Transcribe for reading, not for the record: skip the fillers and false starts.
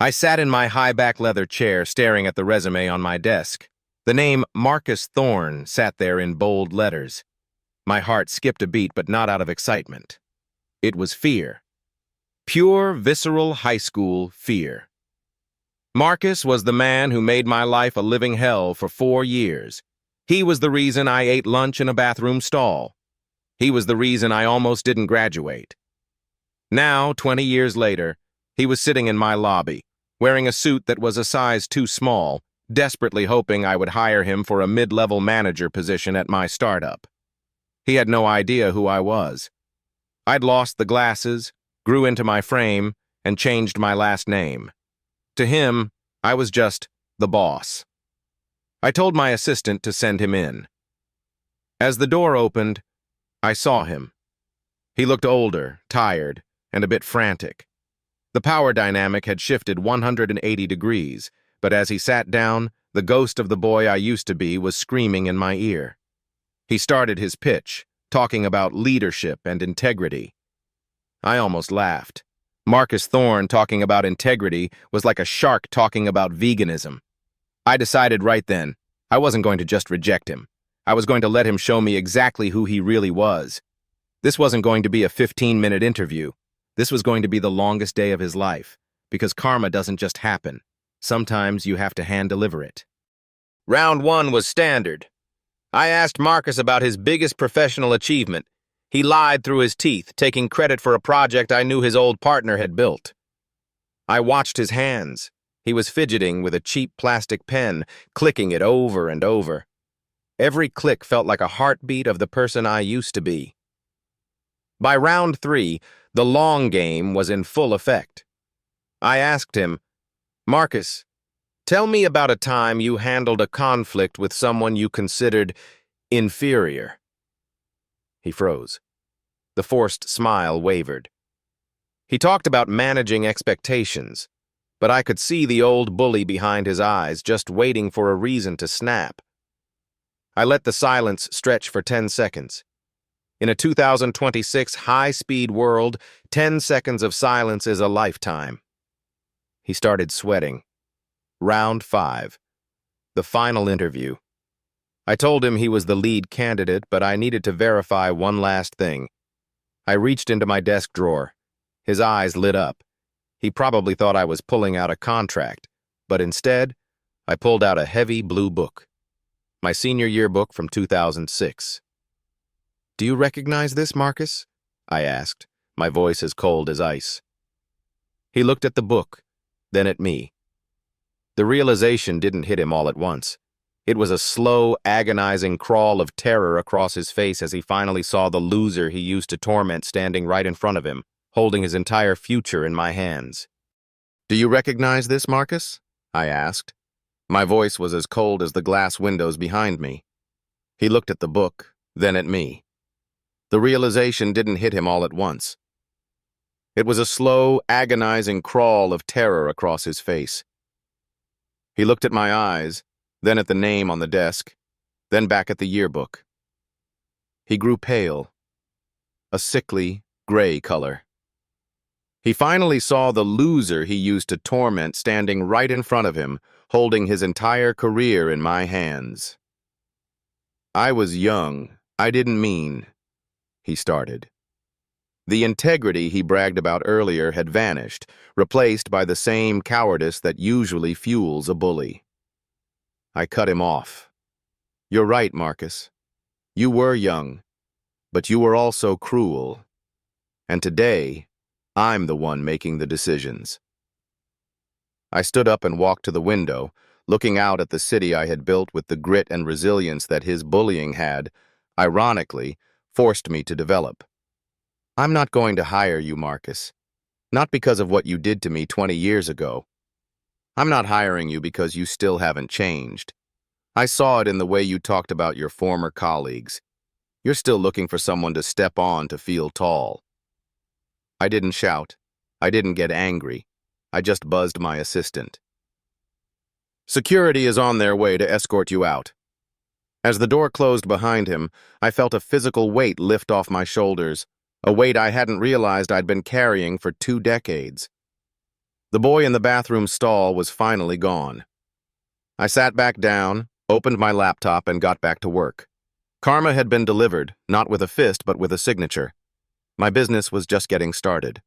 I sat in my high-back leather chair staring at the resume on my desk. The name Marcus Thorne sat there in bold letters. My heart skipped a beat, but not out of excitement. It was fear. Pure, visceral high school fear. Marcus was the man who made my life a living hell for 4 years. He was the reason I ate lunch in a bathroom stall. He was the reason I almost didn't graduate. Now, 20 years later, he was sitting in my lobby, wearing a suit that was a size too small, desperately hoping I would hire him for a mid-level manager position at my startup. He had no idea who I was. I'd lost the glasses, grew into my frame, and changed my last name. To him, I was just the boss. I told my assistant to send him in. As the door opened, I saw him. He looked older, tired, and a bit frantic. The power dynamic had shifted 180 degrees, but as he sat down, the ghost of the boy I used to be was screaming in my ear. He started his pitch, talking about leadership and integrity. I almost laughed. Marcus Thorne talking about integrity was like a shark talking about veganism. I decided right then, I wasn't going to just reject him. I was going to let him show me exactly who he really was. This wasn't going to be a 15-minute interview. This was going to be the longest day of his life, because karma doesn't just happen. Sometimes you have to hand-deliver it. Round 1 was standard. I asked Marcus about his biggest professional achievement. He lied through his teeth, taking credit for a project I knew his old partner had built. I watched his hands. He was fidgeting with a cheap plastic pen, clicking it over and over. Every click felt like a heartbeat of the person I used to be. By round 3, the long game was in full effect. I asked him, "Marcus, tell me about a time you handled a conflict with someone you considered inferior." He froze. The forced smile wavered. He talked about managing expectations, but I could see the old bully behind his eyes, just waiting for a reason to snap. I let the silence stretch for 10 seconds. In a 2026 high-speed world, 10 seconds of silence is a lifetime. He started sweating. Round 5. The final interview. I told him he was the lead candidate, but I needed to verify one last thing. I reached into my desk drawer. His eyes lit up. He probably thought I was pulling out a contract, but instead, I pulled out a heavy blue book. My senior yearbook from 2006. "Do you recognize this, Marcus?" I asked, my voice as cold as ice. He looked at the book, then at me. The realization didn't hit him all at once. It was a slow, agonizing crawl of terror across his face as he finally saw the loser he used to torment standing right in front of him, holding his entire future in my hands. "Do you recognize this, Marcus?" I asked. My voice was as cold as the glass windows behind me. He looked at the book, then at me. The realization didn't hit him all at once. It was a slow, agonizing crawl of terror across his face. He looked at my eyes, then at the name on the desk, then back at the yearbook. He grew pale, a sickly, gray color. He finally saw the loser he used to torment standing right in front of him, holding his entire career in my hands. "I was young. I didn't mean," he started. The integrity he bragged about earlier had vanished, replaced by the same cowardice that usually fuels a bully. I cut him off. "You're right, Marcus. You were young, but you were also cruel. And today, I'm the one making the decisions." I stood up and walked to the window, looking out at the city I had built with the grit and resilience that his bullying had, ironically, forced me to develop. "I'm not going to hire you, Marcus. Not because of what you did to me 20 years ago. I'm not hiring you because you still haven't changed. I saw it in the way you talked about your former colleagues. You're still looking for someone to step on to feel tall." I didn't shout. I didn't get angry. I just buzzed my assistant. "Security is on their way to escort you out." As the door closed behind him, I felt a physical weight lift off my shoulders, a weight I hadn't realized I'd been carrying for 2 decades. The boy in the bathroom stall was finally gone. I sat back down, opened my laptop, and got back to work. Karma had been delivered, not with a fist, but with a signature. My business was just getting started.